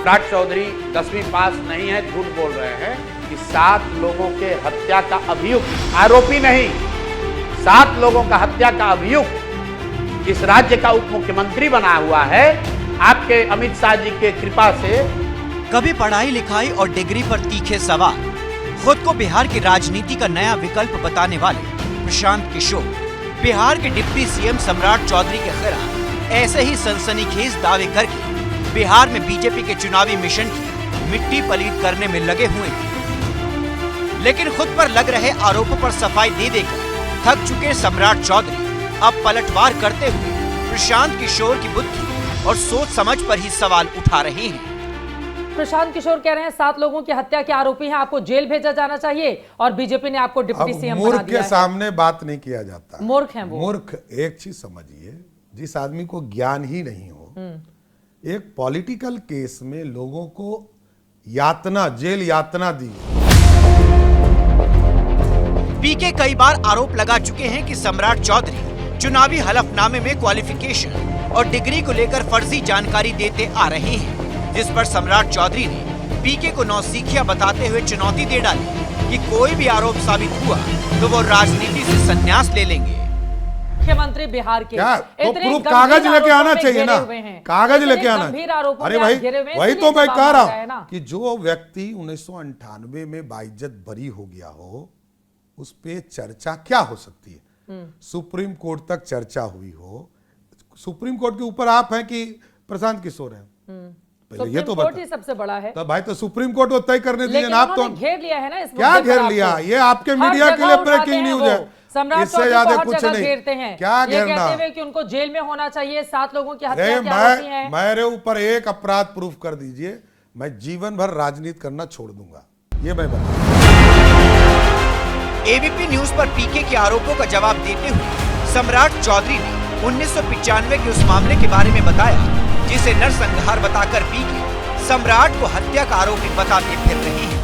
सम्राट चौधरी 10वीं पास नहीं है, झूठ बोल रहे हैं कि 7 लोगों के हत्या का अभियुक्त, आरोपी नहीं, 7 लोगों का हत्या का अभियुक्त इस राज्य का उप मुख्यमंत्री बना हुआ है आपके अमित शाह जी के कृपा से। कभी पढ़ाई लिखाई और डिग्री पर तीखे सवाल, खुद को बिहार की राजनीति का नया विकल्प बताने वाले प्रशांत किशोर बिहार के डिप्टी सीएम सम्राट चौधरी के खिलाफ ऐसे ही सनसनीखेज दावे करके बिहार में बीजेपी के चुनावी मिशन की मिट्टी पलीत करने में लगे हुए हैं। लेकिन खुद पर लग रहे आरोपों पर सफाई दे देकर थक चुके सम्राट चौधरी अब पलटवार करते हुए प्रशांत किशोर की बुद्धि और सोच समझ पर ही सवाल उठा रहे हैं। प्रशांत किशोर कह रहे हैं 7 लोगों की हत्या के आरोपी हैं, आपको जेल भेजा जाना चाहिए और बीजेपी ने आपको डिप्टी सीएम बना दिया है। मूर्ख के सामने बात नहीं किया जाता। मूर्ख हैं वो। मूर्ख, एक चीज समझिए, जिस आदमी को ज्ञान ही नहीं हो, एक पॉलिटिकल केस में लोगों को यातना, जेल यातना दी। पीके कई बार आरोप लगा चुके हैं कि सम्राट चौधरी चुनावी हलफनामे में क्वालिफिकेशन और डिग्री को लेकर फर्जी जानकारी देते आ रहे हैं, जिस पर सम्राट चौधरी ने पीके को नौसिखिया बताते हुए चुनौती दे डाली कि कोई भी आरोप साबित हुआ तो वो राजनीति से संन्यास ले लेंगे। मुख्यमंत्री बिहार के क्या तो प्रूफ कागज लेके आना चाहिए ना, कागज लेके आना। अरे भाई, वही तो मैं कह रहा हूँ कि जो व्यक्ति 1998 में बाइज्जत बरी हो गया हो, उस पे चर्चा क्या हो सकती है? सुप्रीम कोर्ट तक चर्चा हुई हो। सुप्रीम कोर्ट के ऊपर आप हैं कि प्रशांत किशोर हैं? पहले ये तो बता। सबसे बड़ा है तो भाई, तो सुप्रीम कोर्ट वो तय करने दीजिए ना। आप तो घेर लिया है ना इस क्या घेर लिया? ये आपके मीडिया के लिए ब्रेकिंग न्यूज है, इससे ज्यादा कुछ नहीं। घेरते हैं क्या घेरना? कहते हुए कि उनको जेल में होना चाहिए, 7 लोगों की हत्या के आरोपी हैं। मेरे ऊपर एक अपराध प्रूफ कर दीजिए, मैं जीवन भर राजनीति करना छोड़ दूंगा, ये मैं बता। एबीपी न्यूज पर पीके के आरोपों का जवाब देते हुए सम्राट चौधरी ने 1995 के उस मामले के बारे में बताया जिसे नरसंहार बताकर पीके सम्राट को हत्या का आरोपी बताते फिर रहे हैं।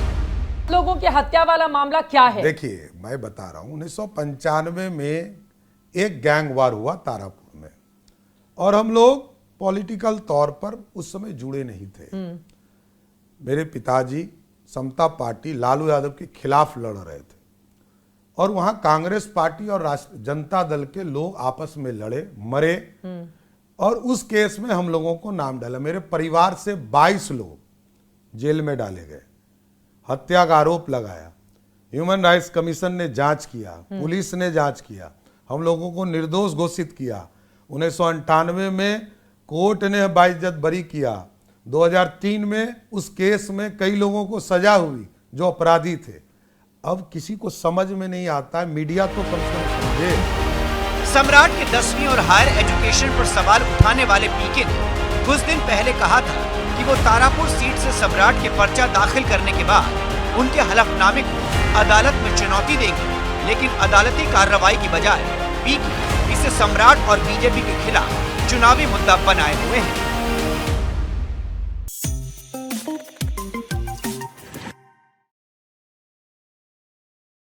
लोगों की हत्या वाला मामला क्या है? देखिए, मैं बता रहा हूँ, 1995 में एक गैंग वार हुआ तारापुर में, और हम लोग पॉलिटिकल तौर पर उस समय जुड़े नहीं थे। मेरे पिताजी समता पार्टी लालू यादव के खिलाफ लड़ रहे थे, और वहां कांग्रेस पार्टी और जनता दल के लोग आपस में लड़े, मरे, और उस केस में हम लोगों को नाम डाला। मेरे परिवार से 22 लोग जेल में डाले गए, हत्या का आरोप लगाया। ह्यूमन राइट्स कमीशन ने जांच किया, पुलिस ने जांच किया, हम लोगों को निर्दोष घोषित किया। 1998 में कोर्ट ने बाइज्जत बरी किया। 2003 में उस केस में कई लोगों को सजा हुई जो अपराधी थे। अब किसी को समझ में नहीं आता, मीडिया तो कम से कम समझे। सम्राट के 10वीं और हायर एजुकेशन पर सवाल उठाने वाले पीके ने कुछ दिन पहले कहा था कि वो तारापुर सीट से सम्राट के पर्चा दाखिल करने के बाद उनके हलफनामे को अदालत में चुनौती देंगे, लेकिन अदालती कार्रवाई की बजाय पीके इसे सम्राट और बीजेपी के खिलाफ चुनावी मुद्दा बनाए हुए हैं।